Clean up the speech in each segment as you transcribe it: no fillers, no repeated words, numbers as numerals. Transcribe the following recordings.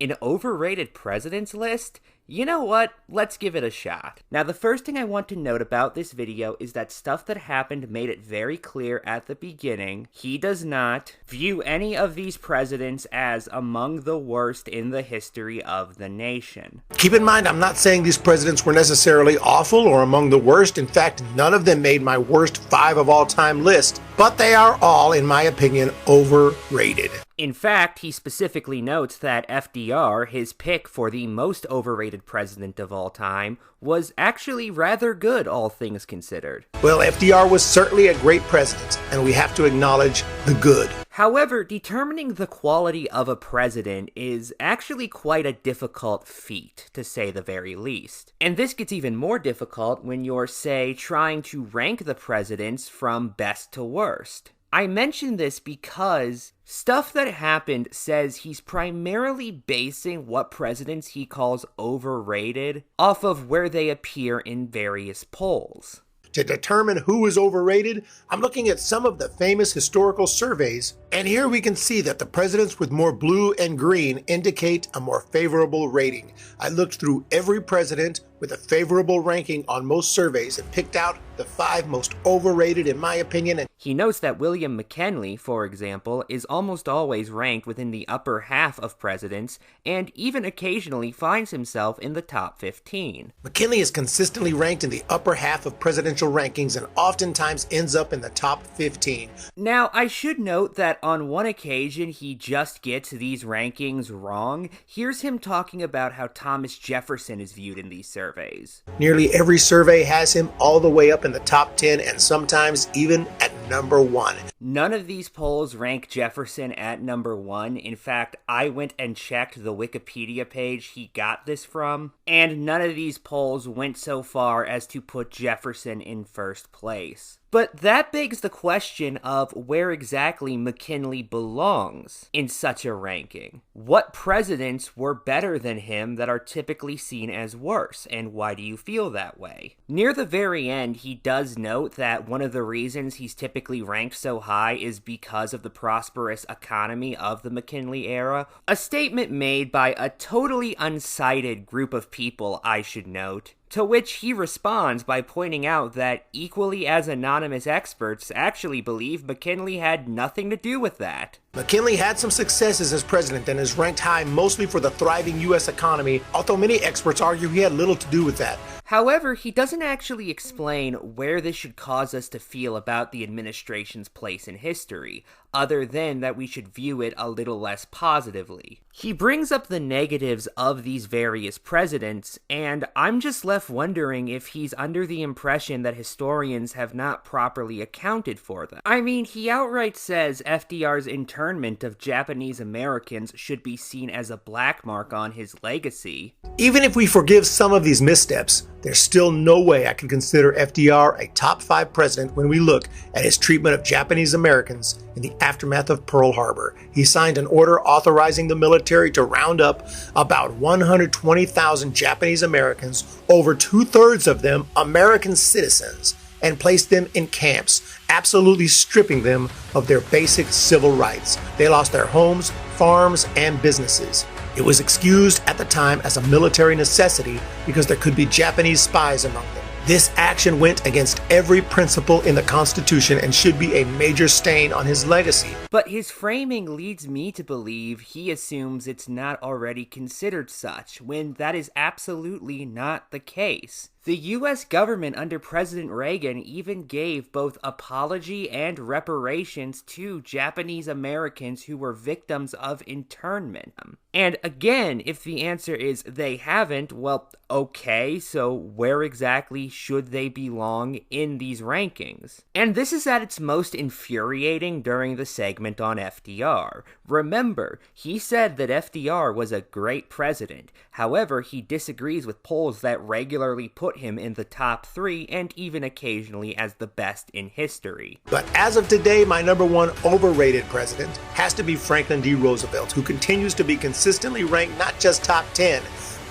An overrated presidents list? You know what? Let's give it a shot. Now, the first thing I want to note about this video is that stuff that happened made it very clear at the beginning. He does not view any of these presidents as among the worst in the history of the nation. Keep in mind, I'm not saying these presidents were necessarily awful or among the worst. In fact, none of them made my worst 5 of all time list, but they are all, in my opinion, overrated. In fact, he specifically notes that FDR, his pick for the most overrated president of all time, was actually rather good, all things considered. Well, FDR was certainly a great president, and we have to acknowledge the good. However, determining the quality of a president is actually quite a difficult feat, to say the very least. And this gets even more difficult when you're, say, trying to rank the presidents from best to worst. I mention this because stuff that happened says he's primarily basing what presidents he calls overrated off of where they appear in various polls. To determine who is overrated, I'm looking at some of the famous historical surveys, and here we can see that the presidents with more blue and green indicate a more favorable rating. I looked through every president with a favorable ranking on most surveys and picked out the 5 most overrated in my opinion. He notes that William McKinley, for example, is almost always ranked within the upper half of presidents, and even occasionally finds himself in the top 15. McKinley is consistently ranked in the upper half of presidential rankings and oftentimes ends up in the top 15. Now, I should note that on one occasion he just gets these rankings wrong. Here's him talking about how Thomas Jefferson is viewed in these surveys. Nearly every survey has him all the way up in the top 10 and sometimes even at number 1. None of these polls rank Jefferson at number 1. In fact, I went and checked the Wikipedia page he got this from, and none of these polls went so far as to put Jefferson in first place. But that begs the question of where exactly McKinley belongs in such a ranking. What presidents were better than him that are typically seen as worse, and why do you feel that way? Near the very end, he does note that one of the reasons he's typically ranked so high is because of the prosperous economy of the McKinley era, a statement made by a totally uncited group of people, I should note. To which he responds by pointing out that equally as anonymous experts actually believe McKinley had nothing to do with that. McKinley had some successes as president and is ranked high mostly for the thriving U.S. economy, although many experts argue he had little to do with that. However, he doesn't actually explain where this should cause us to feel about the administration's place in history, other than that we should view it a little less positively. He brings up the negatives of these various presidents, and I'm just left wondering if he's under the impression that historians have not properly accounted for them. I mean, he outright says FDR's internment of Japanese Americans should be seen as a black mark on his legacy. Even if we forgive some of these missteps, there's still no way I can consider FDR a top 5 president when we look at his treatment of Japanese Americans in the aftermath of Pearl Harbor. He signed an order authorizing the military to round up about 120,000 Japanese Americans, over 2/3 of them American citizens, and placed them in camps, absolutely stripping them of their basic civil rights. They lost their homes, farms, and businesses. It was excused at the time as a military necessity because there could be Japanese spies among them. This action went against every principle in the Constitution and should be a major stain on his legacy. But his framing leads me to believe he assumes it's not already considered such, when that is absolutely not the case. The U.S. government under President Reagan even gave both apology and reparations to Japanese Americans who were victims of internment. And again, if the answer is they haven't, well, okay, so where exactly should they belong in these rankings? And this is at its most infuriating during the segment on FDR. Remember, he said that FDR was a great president. However, he disagrees with polls that regularly put him in the top 3 and even occasionally as the best in history. But as of today, my number 1 overrated president has to be Franklin D. Roosevelt, who continues to be consistently ranked not just top 10,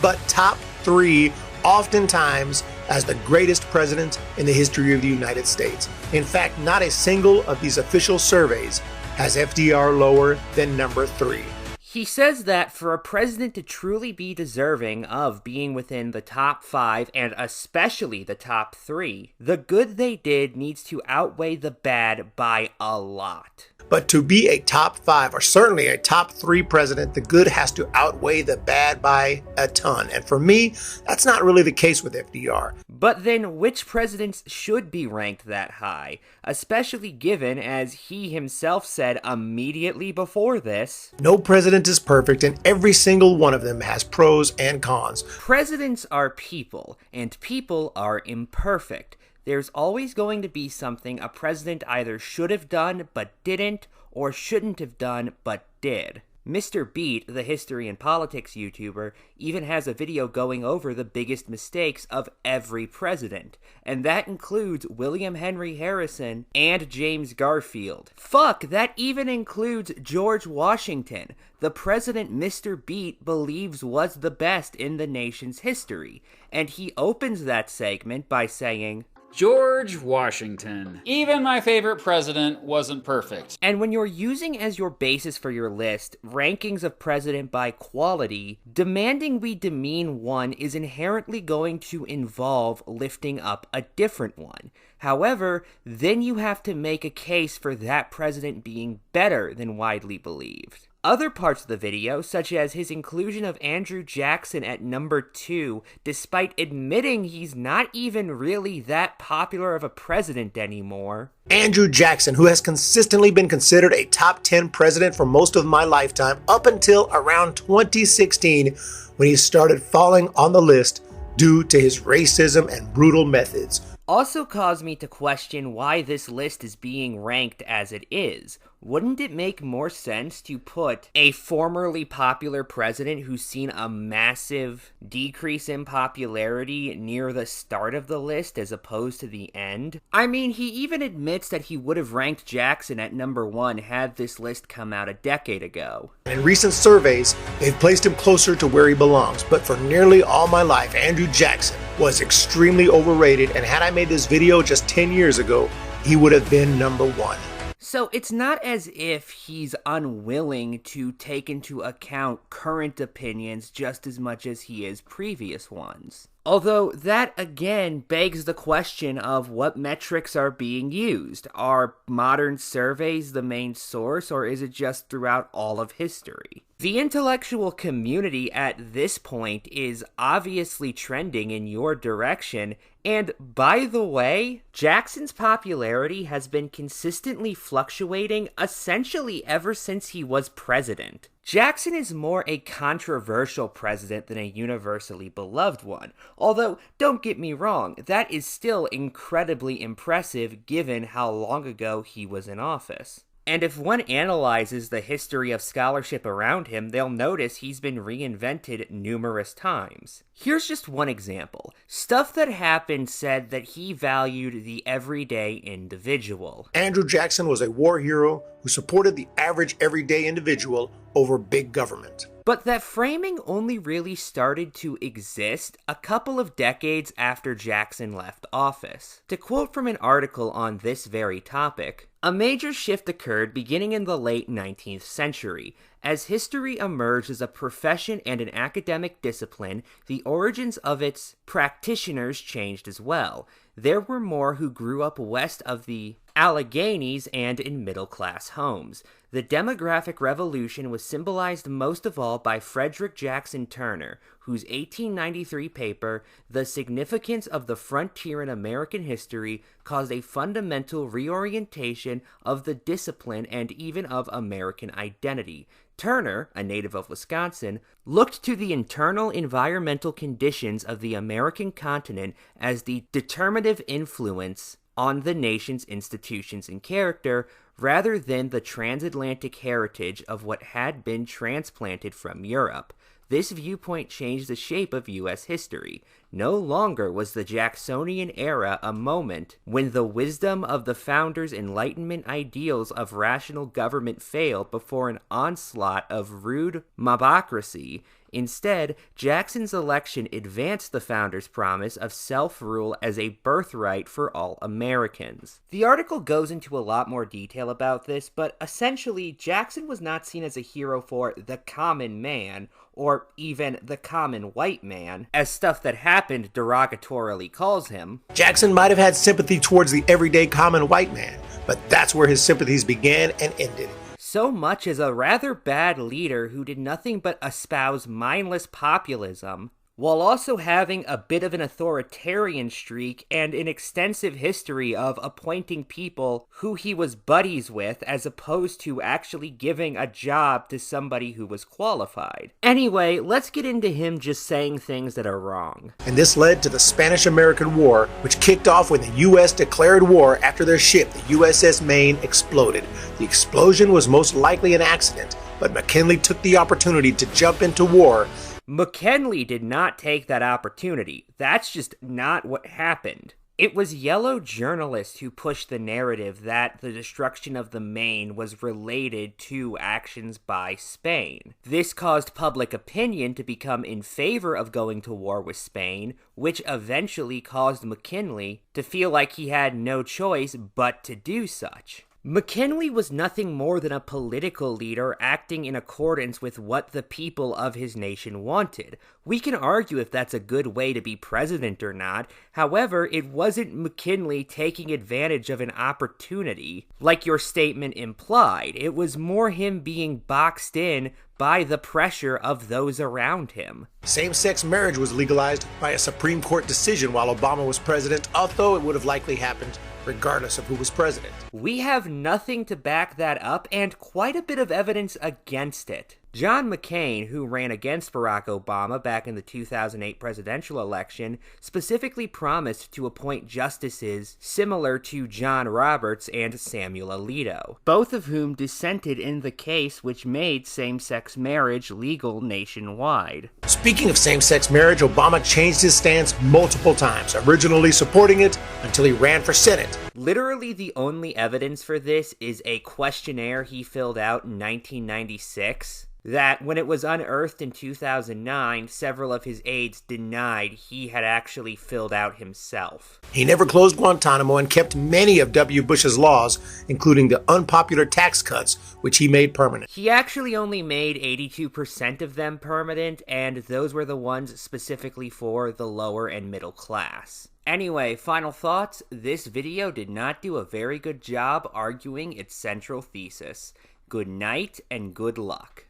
but top 3, oftentimes as the greatest president in the history of the United States. In fact, not a single of these official surveys has FDR lower than number 3. He says that for a president to truly be deserving of being within the top 5 and especially the top 3, the good they did needs to outweigh the bad by a lot. But to be a top 5 or certainly a top 3 president, the good has to outweigh the bad by a ton. And for me, that's not really the case with FDR. But then which presidents should be ranked that high? Especially given, as he himself said immediately before this, no president is perfect and every single one of them has pros and cons. Presidents are people, and people are imperfect. There's always going to be something a president either should have done but didn't, or shouldn't have done but did. Mr. Beat, the history and politics YouTuber, even has a video going over the biggest mistakes of every president, and that includes William Henry Harrison and James Garfield. Fuck, that even includes George Washington, the president Mr. Beat believes was the best in the nation's history, and he opens that segment by saying, George Washington. Even my favorite president wasn't perfect. And when you're using as your basis for your list rankings of president by quality, demanding we demean one is inherently going to involve lifting up a different one. However, then you have to make a case for that president being better than widely believed. Other parts of the video, such as his inclusion of Andrew Jackson at number 2, despite admitting he's not even really that popular of a president anymore. Andrew Jackson, who has consistently been considered a top 10 president for most of my lifetime, up until around 2016, when he started falling on the list due to his racism and brutal methods. Also caused me to question why this list is being ranked as it is. Wouldn't it make more sense to put a formerly popular president who's seen a massive decrease in popularity near the start of the list as opposed to the end? I mean, he even admits that he would have ranked Jackson at number 1 had this list come out a decade ago. In recent surveys, they've placed him closer to where he belongs, but for nearly all my life, Andrew Jackson was extremely overrated, and had I made this video just 10 years ago, he would have been number 1. So it's not as if he's unwilling to take into account current opinions just as much as he is previous ones. Although that again begs the question of what metrics are being used. Are modern surveys the main source, or is it just throughout all of history? The intellectual community at this point is obviously trending in your direction, and by the way, Jackson's popularity has been consistently fluctuating essentially ever since he was president. Jackson is more a controversial president than a universally beloved one, although don't get me wrong, that is still incredibly impressive given how long ago he was in office. And if one analyzes the history of scholarship around him, they'll notice he's been reinvented numerous times. Here's just one example. Stuff that happened said that he valued the everyday individual. Andrew Jackson was a war hero who supported the average everyday individual over big government. But that framing only really started to exist a couple of decades after Jackson left office. To quote from an article on this very topic, a major shift occurred beginning in the late 19th century. As history emerged as a profession and an academic discipline, the origins of its practitioners changed as well. There were more who grew up west of the Alleghenies and in middle-class homes. The demographic revolution was symbolized most of all by Frederick Jackson Turner, whose 1893 paper, The Significance of the Frontier in American History, caused a fundamental reorientation of the discipline and even of American identity. Turner, a native of Wisconsin, looked to the internal environmental conditions of the American continent as the determinative influence on the nation's institutions and character, rather than the transatlantic heritage of what had been transplanted from Europe. This viewpoint changed the shape of U.S. history. No longer was the Jacksonian era a moment when the wisdom of the founders' Enlightenment ideals of rational government failed before an onslaught of rude mobocracy. Instead, Jackson's election advanced the founders' promise of self-rule as a birthright for all Americans. The article goes into a lot more detail about this, but essentially, Jackson was not seen as a hero for the common man, or even the common white man, as stuff that happened derogatorily calls him. Jackson might have had sympathy towards the everyday common white man, but that's where his sympathies began and ended. So much as a rather bad leader who did nothing but espouse mindless populism, while also having a bit of an authoritarian streak and an extensive history of appointing people who he was buddies with as opposed to actually giving a job to somebody who was qualified. Anyway, let's get into him just saying things that are wrong. And this led to the Spanish-American War, which kicked off when the U.S. declared war after their ship, the USS Maine, exploded. The explosion was most likely an accident, but McKinley took the opportunity to jump into war. McKinley did not take that opportunity. That's just not what happened. It was yellow journalists who pushed the narrative that the destruction of the Maine was related to actions by Spain. This caused public opinion to become in favor of going to war with Spain, which eventually caused McKinley to feel like he had no choice but to do such. McKinley was nothing more than a political leader acting in accordance with what the people of his nation wanted. We can argue if that's a good way to be president or not. However, it wasn't McKinley taking advantage of an opportunity, like your statement implied. It was more him being boxed in by the pressure of those around him. Same-sex marriage was legalized by a Supreme Court decision while Obama was president, although it would have likely happened regardless of who was president. We have nothing to back that up and quite a bit of evidence against it. John McCain, who ran against Barack Obama back in the 2008 presidential election, specifically promised to appoint justices similar to John Roberts and Samuel Alito, both of whom dissented in the case which made same-sex marriage legal nationwide. Speaking of same-sex marriage, Obama changed his stance multiple times, originally supporting it until he ran for Senate. Literally the only evidence for this is a questionnaire he filled out in 1996. That, when it was unearthed in 2009, several of his aides denied he had actually filled out himself. He never closed Guantanamo and kept many of W. Bush's laws, including the unpopular tax cuts, which he made permanent. He actually only made 82% of them permanent, and those were the ones specifically for the lower and middle class. Anyway, final thoughts. This video did not do a very good job arguing its central thesis. Good night and good luck.